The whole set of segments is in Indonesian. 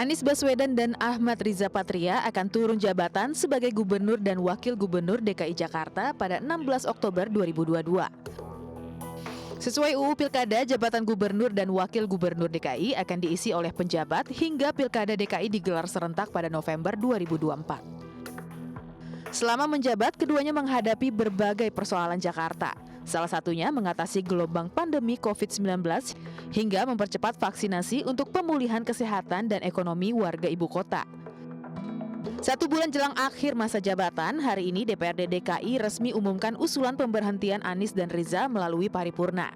Anies Baswedan dan Ahmad Riza Patria akan turun jabatan sebagai Gubernur dan Wakil Gubernur DKI Jakarta pada 16 Oktober 2022. Sesuai UU Pilkada, jabatan Gubernur dan Wakil Gubernur DKI akan diisi oleh penjabat hingga Pilkada DKI digelar serentak pada November 2024. Selama menjabat, keduanya menghadapi berbagai persoalan Jakarta. Salah satunya mengatasi gelombang pandemi COVID-19 hingga mempercepat vaksinasi untuk pemulihan kesehatan dan ekonomi warga ibu kota. 1 bulan jelang akhir masa jabatan, hari ini DPRD DKI resmi umumkan usulan pemberhentian Anies dan Riza melalui paripurna.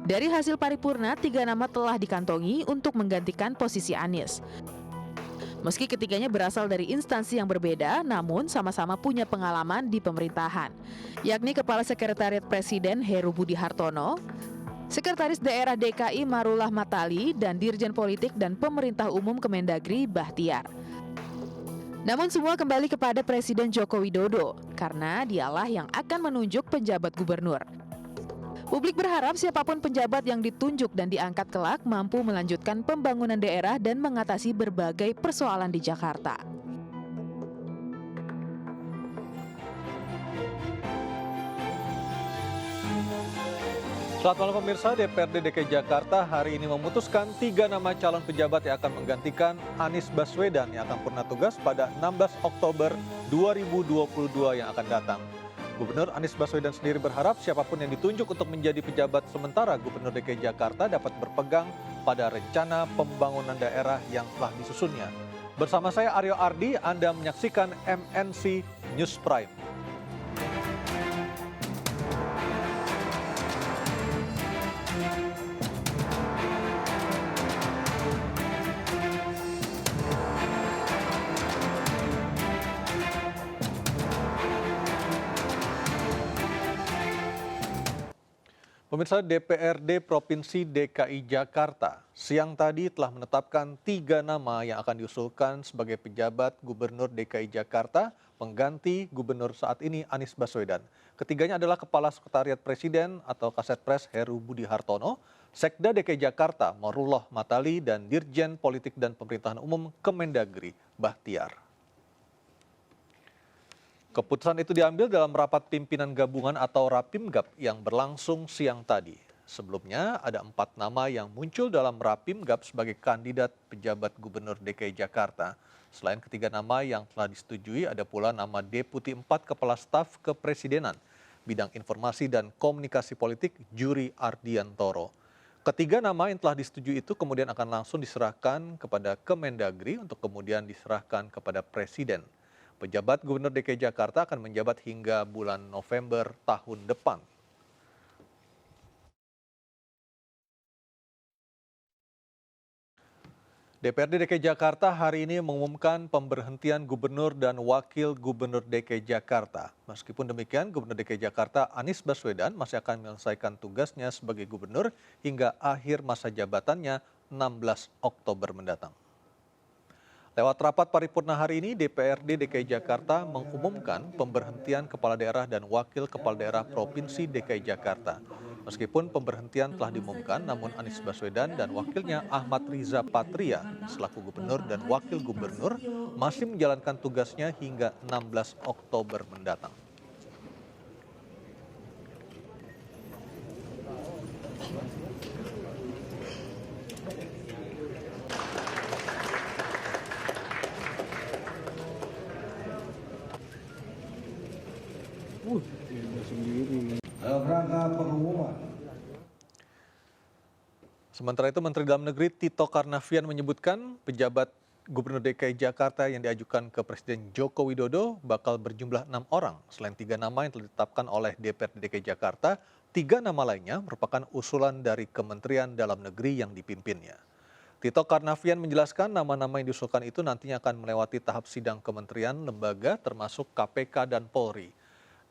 Dari hasil paripurna, 3 nama telah dikantongi untuk menggantikan posisi Anies. Meski ketiganya berasal dari instansi yang berbeda, namun sama-sama punya pengalaman di pemerintahan, yakni Kepala Sekretariat Presiden Heru Budi Hartono, Sekretaris Daerah DKI Marullah Matali, dan Dirjen Politik dan Pemerintah Umum Kemendagri Bahtiar. Namun semua kembali kepada Presiden Joko Widodo, karena dialah yang akan menunjuk penjabat gubernur. Publik berharap siapapun penjabat yang ditunjuk dan diangkat kelak mampu melanjutkan pembangunan daerah dan mengatasi berbagai persoalan di Jakarta. Selamat malam pemirsa, DPRD DKI Jakarta hari ini memutuskan 3 nama calon pejabat yang akan menggantikan Anies Baswedan yang akan purna tugas pada 16 Oktober 2022 yang akan datang. Gubernur Anies Baswedan sendiri berharap siapapun yang ditunjuk untuk menjadi pejabat sementara Gubernur DKI Jakarta dapat berpegang pada rencana pembangunan daerah yang telah disusunnya. Bersama saya Aryo Ardi, Anda menyaksikan MNC News Prime. Pemirsa, DPRD Provinsi DKI Jakarta siang tadi telah menetapkan 3 nama yang akan diusulkan sebagai pejabat Gubernur DKI Jakarta pengganti Gubernur saat ini Anies Baswedan. Ketiganya adalah Kepala Sekretariat Presiden atau Kasetpres Heru Budi Hartono, Sekda DKI Jakarta Marullah Matali, dan Dirjen Politik dan Pemerintahan Umum Kemendagri Bahtiar. Keputusan itu diambil dalam rapat pimpinan gabungan atau Rapimgab yang berlangsung siang tadi. Sebelumnya ada 4 nama yang muncul dalam Rapimgab sebagai kandidat pejabat Gubernur DKI Jakarta. Selain ketiga nama yang telah disetujui, ada pula nama Deputi 4 Kepala Staf Kepresidenan, Bidang Informasi dan Komunikasi Politik Juri Ardiantoro. Ketiga nama yang telah disetujui itu kemudian akan langsung diserahkan kepada Kemendagri untuk kemudian diserahkan kepada Presiden. Pejabat Gubernur DKI Jakarta akan menjabat hingga bulan November tahun depan. DPRD DKI Jakarta hari ini mengumumkan pemberhentian Gubernur dan Wakil Gubernur DKI Jakarta. Meskipun demikian, Gubernur DKI Jakarta Anies Baswedan masih akan menyelesaikan tugasnya sebagai gubernur hingga akhir masa jabatannya 16 Oktober mendatang. Lewat rapat paripurna hari ini, DPRD DKI Jakarta mengumumkan pemberhentian Kepala Daerah dan Wakil Kepala Daerah Provinsi DKI Jakarta. Meskipun pemberhentian telah diumumkan, namun Anies Baswedan dan wakilnya Ahmad Riza Patria selaku Gubernur dan Wakil Gubernur masih menjalankan tugasnya hingga 16 Oktober mendatang. Rangka pengumuman. Sementara itu, Menteri Dalam Negeri Tito Karnavian menyebutkan pejabat Gubernur DKI Jakarta yang diajukan ke Presiden Joko Widodo bakal berjumlah 6 orang. Selain 3 nama yang telah ditetapkan oleh DPRD DKI Jakarta, 3 nama lainnya merupakan usulan dari Kementerian Dalam Negeri yang dipimpinnya. Tito Karnavian menjelaskan nama-nama yang diusulkan itu nantinya akan melewati tahap sidang kementerian, lembaga, termasuk KPK dan Polri.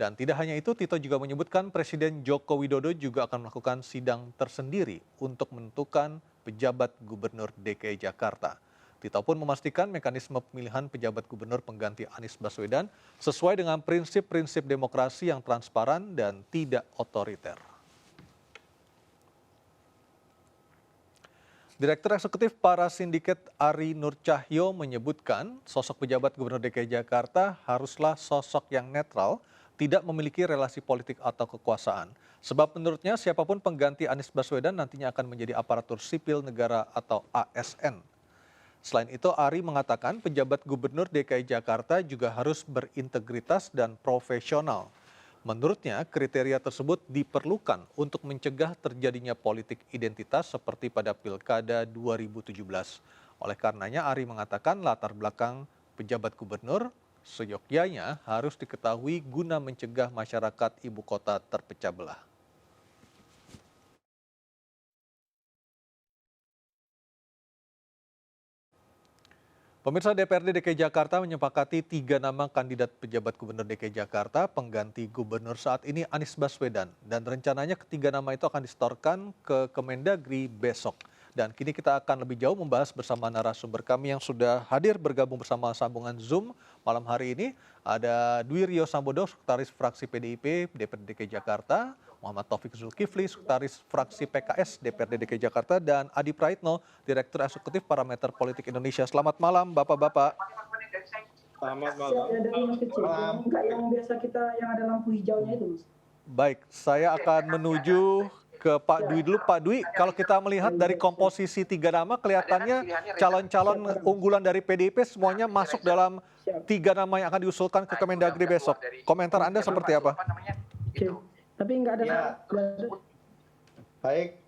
Dan tidak hanya itu, Tito juga menyebutkan Presiden Joko Widodo juga akan melakukan sidang tersendiri untuk menentukan pejabat Gubernur DKI Jakarta. Tito pun memastikan mekanisme pemilihan pejabat gubernur pengganti Anies Baswedan sesuai dengan prinsip-prinsip demokrasi yang transparan dan tidak otoriter. Direktur Eksekutif Parasindiket Ari Nur Cahyo menyebutkan sosok pejabat Gubernur DKI Jakarta haruslah sosok yang netral, tidak memiliki relasi politik atau kekuasaan. Sebab menurutnya siapapun pengganti Anies Baswedan nantinya akan menjadi aparatur sipil negara atau ASN. Selain itu, Ari mengatakan pejabat Gubernur DKI Jakarta juga harus berintegritas dan profesional. Menurutnya, kriteria tersebut diperlukan untuk mencegah terjadinya politik identitas seperti pada Pilkada 2017. Oleh karenanya, Ari mengatakan latar belakang pejabat gubernur seyogyanya harus diketahui guna mencegah masyarakat ibu kota terpecah belah. Pemirsa, DPRD DKI Jakarta menyepakati 3 nama kandidat pejabat Gubernur DKI Jakarta pengganti Gubernur saat ini Anies Baswedan. Dan rencananya ketiga nama itu akan disetorkan ke Kemendagri besok. Dan kini kita akan lebih jauh membahas bersama narasumber kami yang sudah hadir bergabung bersama sambungan Zoom malam hari ini. Ada Dwi Rio Sambodo, Sekretaris Fraksi PDIP DPRD DKI Jakarta, Muhammad Taufik Zulkifli, Sekretaris Fraksi PKS DPRD DKI Jakarta, dan Adi Praitno, Direktur Eksekutif Parameter Politik Indonesia. Selamat malam, Bapak-Bapak. Selamat malam. Ya, dari yang kecil, enggak yang biasa kita yang ada lampu hijaunya itu, Mas. Baik, saya akan menuju ke Pak Dwi dulu. Pak Dwi, kalau kita melihat dari komposisi 3 nama, kelihatannya calon-calon unggulan dari PDIP semuanya masuk dalam 3 nama yang akan diusulkan ke Kemendagri besok. Komentar Anda seperti apa? Oke. Tapi enggak ada. Ya. Baik.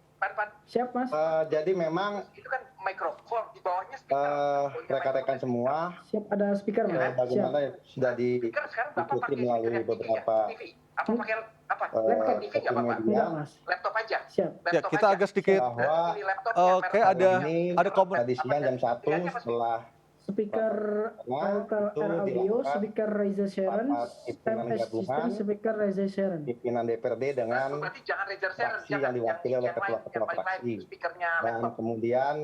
Siap, Mas. Jadi memang Itu kan mikrofon di bawahnya rekan-rekan semua Siap, ada speaker, Mas. Siap. bagaimana sudah Speaker sekarang Bapak diikuti pakai melalui speaker beberapa TV. Apa pakai apa? eh, Laptop TV nggak Bapak? media Enggak, Mas. Laptop aja. Siap. Ya, kita agak sedikit bahwa Pilih laptop Oke, yang ada merek- tadi siang jam 1 setelah Speaker itu audio, dilakukan speaker Reza Sharon, rapat pimpinan MS gabungan system, speaker Reza Sharon. pimpinan DPRD dengan Berarti jangan Razer Sharon, fraksi jangan yang diwakili oleh ketua-ketua paling lain, fraksi. speakernya dan laptop. kemudian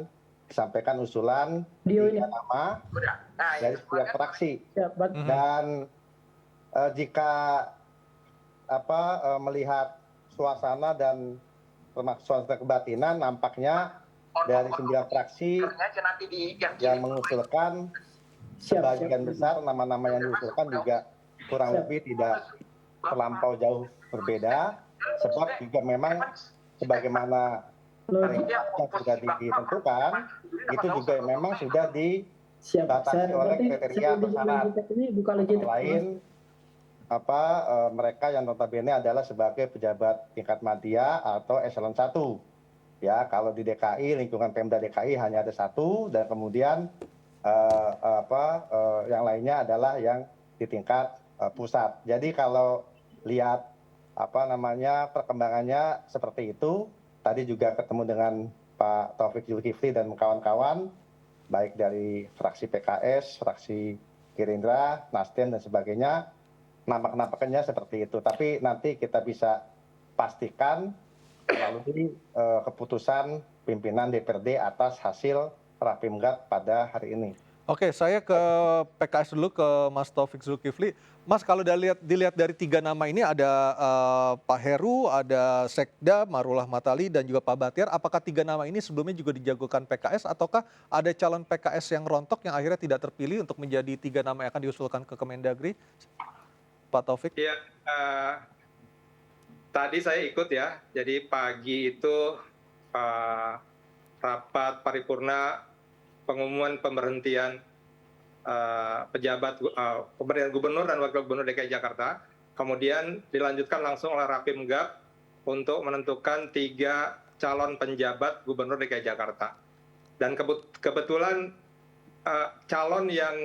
disampaikan usulan Dio ini. 3 nama Udah. Nah, dari itu setiap kan fraksi. Siap, Dan jika melihat suasana dan termasuk suasana kebatinan, nampaknya dari 9 fraksi speakernya aja nanti di yang yang kiri. mengusulkan siap. sebagian besar nama-nama yang diusulkan juga kurang Siap. lebih tidak terlampau jauh berbeda, sebab juga memang sebagaimana Logik. yang sudah ditentukan itu juga memang sudah Siap. dibatasi oleh berarti kriteria sebelum persyarat. Logitech ini buka Logitech, Mas. Lain mereka yang notabene adalah sebagai pejabat tingkat madya atau eselon 1. Ya, kalau di DKI lingkungan Pemda DKI hanya ada 1, dan kemudian yang lainnya adalah yang di tingkat pusat. Jadi kalau lihat perkembangannya seperti itu, tadi juga ketemu dengan Pak Taufik Zulkifli dan kawan-kawan, baik dari fraksi PKS, fraksi Gerindra, Nasdem dan sebagainya, nampak-nampaknya seperti itu. Tapi nanti kita bisa pastikan melalui keputusan pimpinan DPRD atas hasil Rapimgab pada hari ini. Oke, saya ke PKS dulu, ke Mas Taufik Zulkifli. Mas, kalau dilihat dari 3 nama ini ada Pak Heru, ada Sekda, Marullah Matali, dan juga Pak Batiar. Apakah 3 nama ini sebelumnya juga dijagokan PKS, ataukah ada calon PKS yang rontok yang akhirnya tidak terpilih untuk menjadi 3 nama yang akan diusulkan ke Kemendagri? Pak Taufik? Iya, tadi saya ikut ya. Jadi pagi itu rapat paripurna pengumuman pemberhentian pejabat pemberhentian gubernur dan wakil gubernur DKI Jakarta. Kemudian dilanjutkan langsung oleh Rapimgab untuk menentukan 3 calon penjabat gubernur DKI Jakarta. Dan kebetulan calon yang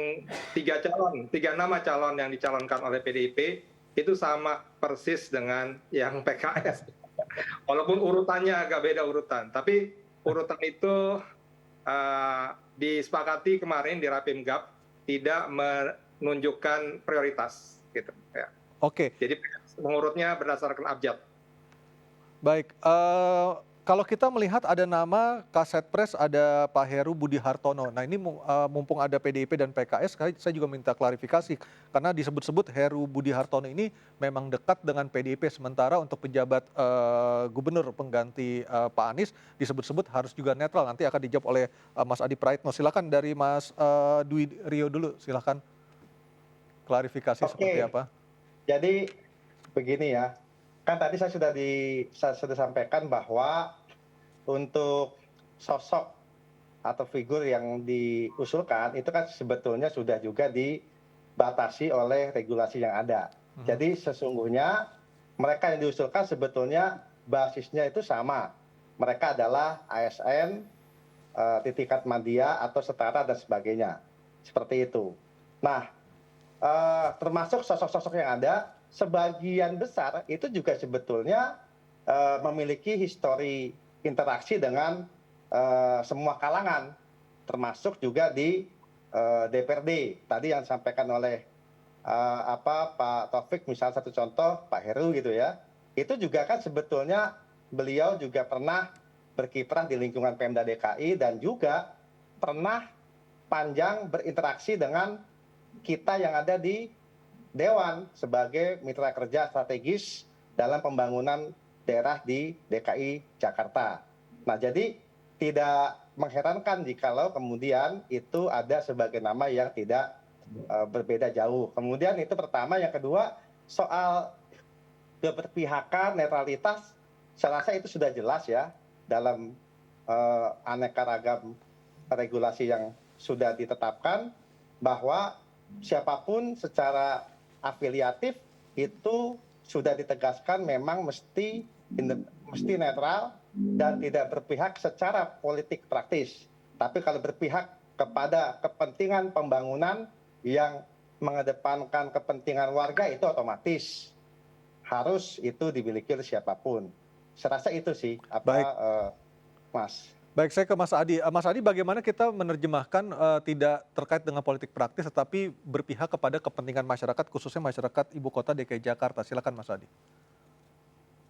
3 nama calon yang dicalonkan oleh PDIP itu sama persis dengan yang PKS. Walaupun urutannya agak beda urutan, tapi urutan itu disepakati kemarin di Rapimgab tidak menunjukkan prioritas, gitu. Ya. Oke. Jadi mengurutnya berdasarkan abjad. Baik, Kalau kita melihat ada nama Kasetpres, ada Pak Heru Budi Hartono. Nah ini mumpung ada PDIP dan PKS, saya juga minta klarifikasi. Karena disebut-sebut Heru Budi Hartono ini memang dekat dengan PDIP. Sementara untuk pejabat gubernur pengganti Pak Anies disebut-sebut harus juga netral. Nanti akan dijawab oleh Mas Adi Praitno. Silakan dari Mas Dwi Rio dulu, silakan klarifikasi seperti apa. Jadi begini ya, kan tadi saya sudah sampaikan bahwa untuk sosok atau figur yang diusulkan itu kan sebetulnya sudah juga dibatasi oleh regulasi yang ada. Jadi sesungguhnya mereka yang diusulkan sebetulnya basisnya itu sama. Mereka adalah ASN, tingkat media atau setara dan sebagainya. Seperti itu. Nah, termasuk sosok-sosok yang ada, sebagian besar itu juga sebetulnya memiliki histori interaksi dengan semua kalangan, termasuk juga di DPRD. Tadi yang disampaikan oleh Pak Taufik, misal satu contoh Pak Heru gitu ya, itu juga kan sebetulnya beliau juga pernah berkiprah di lingkungan Pemda DKI dan juga pernah panjang berinteraksi dengan kita yang ada di Dewan sebagai mitra kerja strategis dalam pembangunan daerah di DKI Jakarta. Nah, jadi tidak mengherankan jikalau kemudian itu ada sebagai nama yang tidak berbeda jauh. Kemudian itu pertama, yang kedua soal keberpihakan, netralitas, saya rasa itu sudah jelas ya dalam aneka ragam regulasi yang sudah ditetapkan bahwa siapapun secara afiliatif itu sudah ditegaskan memang mesti netral dan tidak berpihak secara politik praktis. Tapi kalau berpihak kepada kepentingan pembangunan yang mengedepankan kepentingan warga itu otomatis harus itu dimiliki oleh siapapun. Saya rasa itu sih Mas. Baik, saya ke Mas Adi. Mas Adi, bagaimana kita menerjemahkan tidak terkait dengan politik praktis, tetapi berpihak kepada kepentingan masyarakat, khususnya masyarakat Ibu Kota DKI Jakarta? Silakan Mas Adi.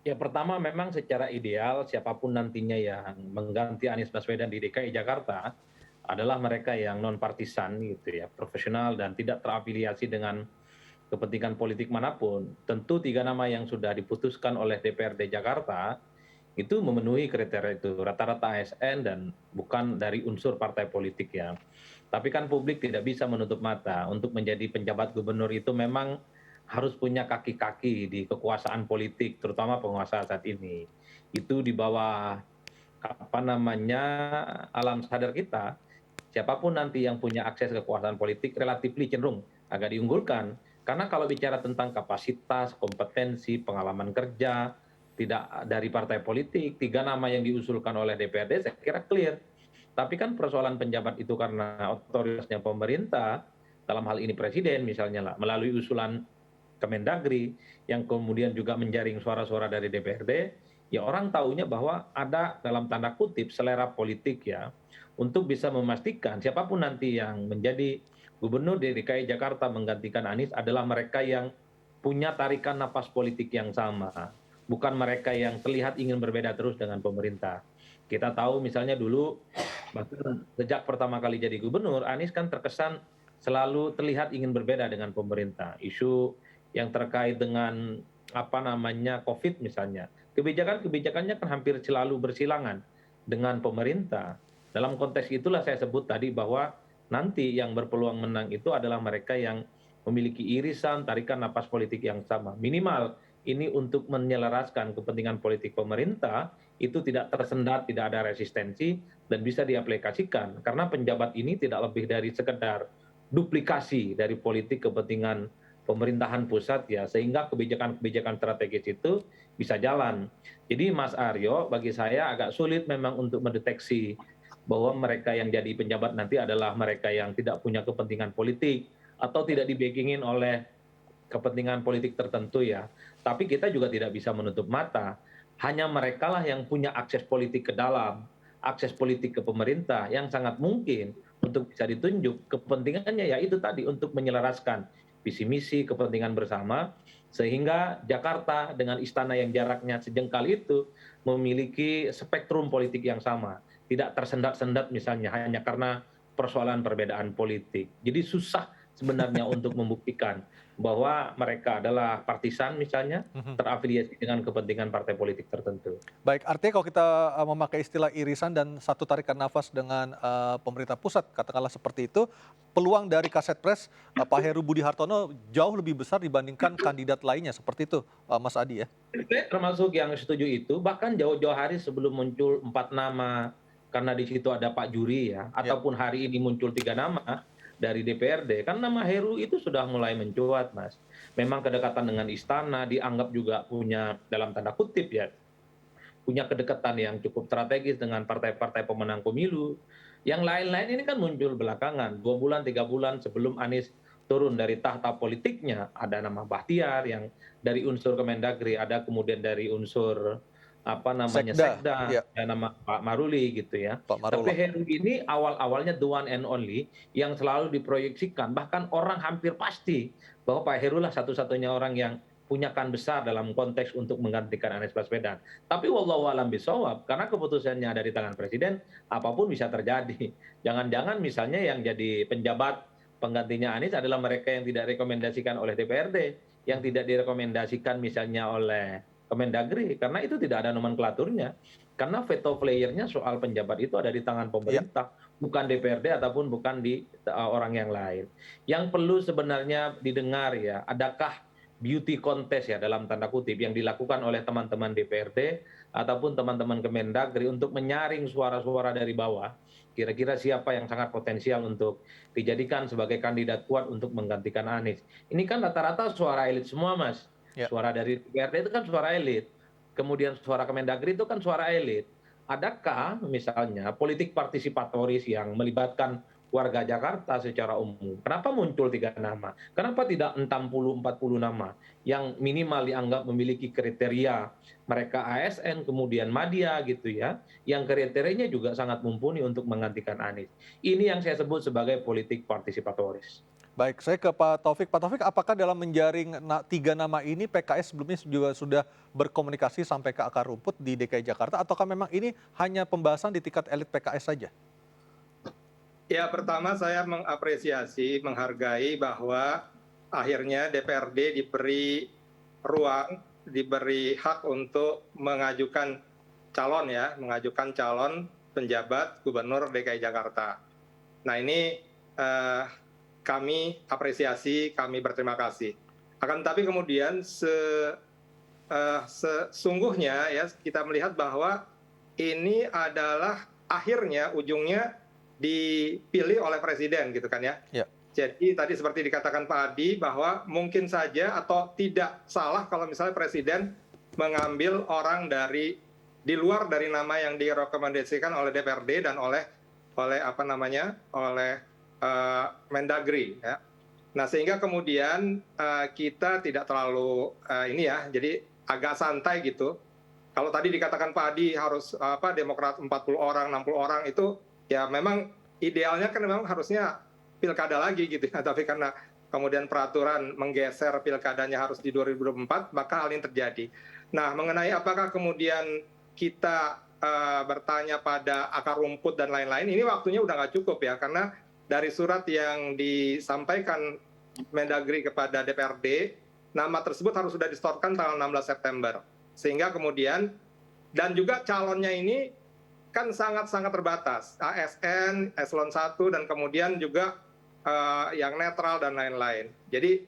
Ya, pertama memang secara ideal siapapun nantinya yang mengganti Anies Baswedan di DKI Jakarta adalah mereka yang non-partisan gitu ya, profesional dan tidak terafiliasi dengan kepentingan politik manapun. Tentu 3 nama yang sudah diputuskan oleh DPRD Jakarta itu memenuhi kriteria itu, rata-rata ASN dan bukan dari unsur partai politik ya. Tapi kan publik tidak bisa menutup mata, untuk menjadi penjabat gubernur itu memang harus punya kaki-kaki di kekuasaan politik, terutama penguasa saat ini. Itu di bawah alam sadar kita, siapapun nanti yang punya akses kekuasaan politik relatif cenderung agak diunggulkan. Karena kalau bicara tentang kapasitas, kompetensi, pengalaman kerja, tidak dari partai politik, 3 nama yang diusulkan oleh DPRD saya kira clear. Tapi kan persoalan penjabat itu karena otoritasnya pemerintah, dalam hal ini presiden misalnya lah, melalui usulan Kemendagri yang kemudian juga menjaring suara-suara dari DPRD, ya orang tahunya bahwa ada dalam tanda kutip selera politik ya, untuk bisa memastikan siapapun nanti yang menjadi gubernur di DKI Jakarta menggantikan Anies adalah mereka yang punya tarikan napas politik yang sama. Bukan mereka yang terlihat ingin berbeda terus dengan pemerintah. Kita tahu misalnya dulu, bahkan sejak pertama kali jadi gubernur, Anies kan terkesan selalu terlihat ingin berbeda dengan pemerintah. Isu yang terkait dengan COVID misalnya, kebijakannya kan hampir selalu bersilangan dengan pemerintah. Dalam konteks itulah saya sebut tadi bahwa nanti yang berpeluang menang itu adalah mereka yang memiliki irisan, tarikan napas politik yang sama. Minimal ini untuk menyelaraskan kepentingan politik pemerintah, itu tidak tersendat, tidak ada resistensi, dan bisa diaplikasikan. Karena penjabat ini tidak lebih dari sekedar duplikasi dari politik kepentingan pemerintahan pusat ya, sehingga kebijakan-kebijakan strategis itu bisa jalan. Jadi Mas Aryo, bagi saya agak sulit memang untuk mendeteksi bahwa mereka yang jadi penjabat nanti adalah mereka yang tidak punya kepentingan politik, atau tidak dibackingin oleh kepentingan politik tertentu ya. Tapi kita juga tidak bisa menutup mata, hanya mereka lah yang punya akses politik ke dalam, akses politik ke pemerintah yang sangat mungkin untuk bisa ditunjuk. Kepentingannya ya itu tadi, untuk menyelaraskan visi misi, kepentingan bersama, sehingga Jakarta dengan istana yang jaraknya sejengkal itu memiliki spektrum politik yang sama, tidak tersendat-sendat misalnya hanya karena persoalan perbedaan politik. Jadi susah sebenarnya untuk membuktikan bahwa mereka adalah partisan misalnya, terafiliasi dengan kepentingan partai politik tertentu. Baik, artinya kalau kita memakai istilah irisan dan satu tarikan nafas dengan pemerintah pusat, katakanlah seperti itu, peluang dari Kasetpres Pak Heru Budi Hartono jauh lebih besar dibandingkan kandidat lainnya, seperti itu Mas Adi ya? Saya termasuk yang setuju itu, bahkan jauh-jauh hari sebelum muncul 4 nama, karena di situ ada Pak Juri ya, ataupun hari ini muncul 3 nama dari DPRD, kan nama Heru itu sudah mulai mencuat, Mas. Memang kedekatan dengan istana dianggap juga punya, dalam tanda kutip ya, punya kedekatan yang cukup strategis dengan partai-partai pemenang pemilu. Yang lain-lain ini kan muncul belakangan, 2 bulan, 3 bulan sebelum Anies turun dari tahta politiknya. Ada nama Bahtiar yang dari unsur Kemendagri, ada kemudian dari unsur Sekda, ya. ada nama Pak Maruli gitu ya. Pak Tapi Marullah. Heru ini awal-awalnya the one and only yang selalu diproyeksikan, bahkan orang hampir pasti bahwa Pak Heru lah satu-satunya orang yang punya kan besar dalam konteks untuk menggantikan Anies Baswedan. Tapi wallahu alam bisawab, karena keputusannya ada di tangan presiden, apapun bisa terjadi. Jangan-jangan misalnya yang jadi penjabat penggantinya Anies adalah mereka yang tidak rekomendasikan oleh DPRD, yang tidak direkomendasikan misalnya oleh Kemendagri, karena itu tidak ada nomenklaturnya. Karena veto playernya soal penjabat itu ada di tangan pemerintah, bukan DPRD ataupun bukan di orang yang lain. Yang perlu sebenarnya didengar ya, adakah beauty contest ya dalam tanda kutip yang dilakukan oleh teman-teman DPRD ataupun teman-teman Kemendagri untuk menyaring suara-suara dari bawah, kira-kira siapa yang sangat potensial untuk dijadikan sebagai kandidat kuat untuk menggantikan Anies. Ini kan rata-rata suara elit semua, Mas. Suara dari DPRD itu kan suara elit, kemudian suara Kemendagri itu kan suara elit. Adakah misalnya politik partisipatoris yang melibatkan warga Jakarta secara umum? Kenapa muncul 3 nama? Kenapa tidak 60-40 nama yang minimal dianggap memiliki kriteria mereka ASN, kemudian Madya gitu ya, yang kriterianya juga sangat mumpuni untuk menggantikan Anies. Ini yang saya sebut sebagai politik partisipatoris. Baik, saya ke Pak Taufik. Pak Taufik, apakah dalam menjaring 3 nama ini PKS sebelumnya juga sudah berkomunikasi sampai ke akar rumput di DKI Jakarta, ataukah memang ini hanya pembahasan di tingkat elit PKS saja? Ya, pertama saya mengapresiasi, menghargai bahwa akhirnya DPRD diberi ruang, diberi hak untuk mengajukan calon penjabat Gubernur DKI Jakarta. Nah ini kami apresiasi, kami berterima kasih. Akan tetapi kemudian sesungguhnya ya kita melihat bahwa ini adalah akhirnya ujungnya dipilih oleh presiden gitu kan ya. Jadi tadi seperti dikatakan Pak Adi bahwa mungkin saja atau tidak salah kalau misalnya presiden mengambil orang di luar dari nama yang direkomendasikan oleh DPRD dan oleh Mendagri ya. Nah sehingga kemudian kita tidak terlalu jadi agak santai gitu. Kalau tadi dikatakan Pak Adi harus Demokrat 40 orang, 60 orang itu ya memang idealnya kan memang harusnya pilkada lagi gitu ya. Tapi karena kemudian peraturan menggeser pilkadanya harus di 2024, maka hal ini terjadi. Nah mengenai apakah kemudian kita bertanya pada akar rumput dan lain-lain, ini waktunya udah nggak cukup ya, karena dari surat yang disampaikan Mendagri kepada DPRD, nama tersebut harus sudah disetorkan tanggal 16 September. Sehingga kemudian, dan juga calonnya ini kan sangat-sangat terbatas. ASN, Eselon 1, dan kemudian juga yang netral dan lain-lain. Jadi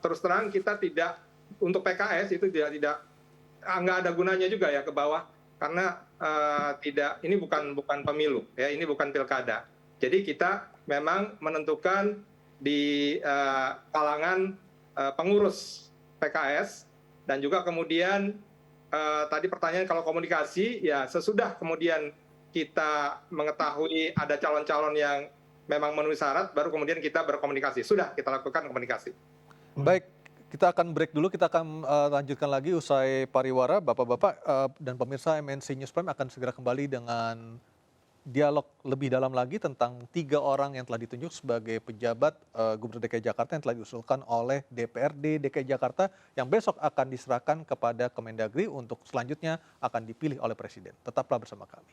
terus terang kita tidak, untuk PKS itu nggak ada gunanya juga ya ke bawah, karena ini bukan pemilu, ya ini bukan pilkada. Jadi kita memang menentukan di kalangan pengurus PKS, dan juga kemudian tadi pertanyaan kalau komunikasi, ya sesudah kemudian kita mengetahui ada calon-calon yang memang memenuhi syarat, baru kemudian kita berkomunikasi. Sudah kita lakukan komunikasi. Baik, kita akan break dulu, kita akan lanjutkan lagi usai pariwara. Bapak-bapak dan pemirsa MNC News Prime akan segera kembali dengan dialog lebih dalam lagi tentang 3 orang yang telah ditunjuk sebagai pejabat Gubernur DKI Jakarta yang telah diusulkan oleh DPRD DKI Jakarta yang besok akan diserahkan kepada Kemendagri untuk selanjutnya akan dipilih oleh Presiden. Tetaplah bersama kami.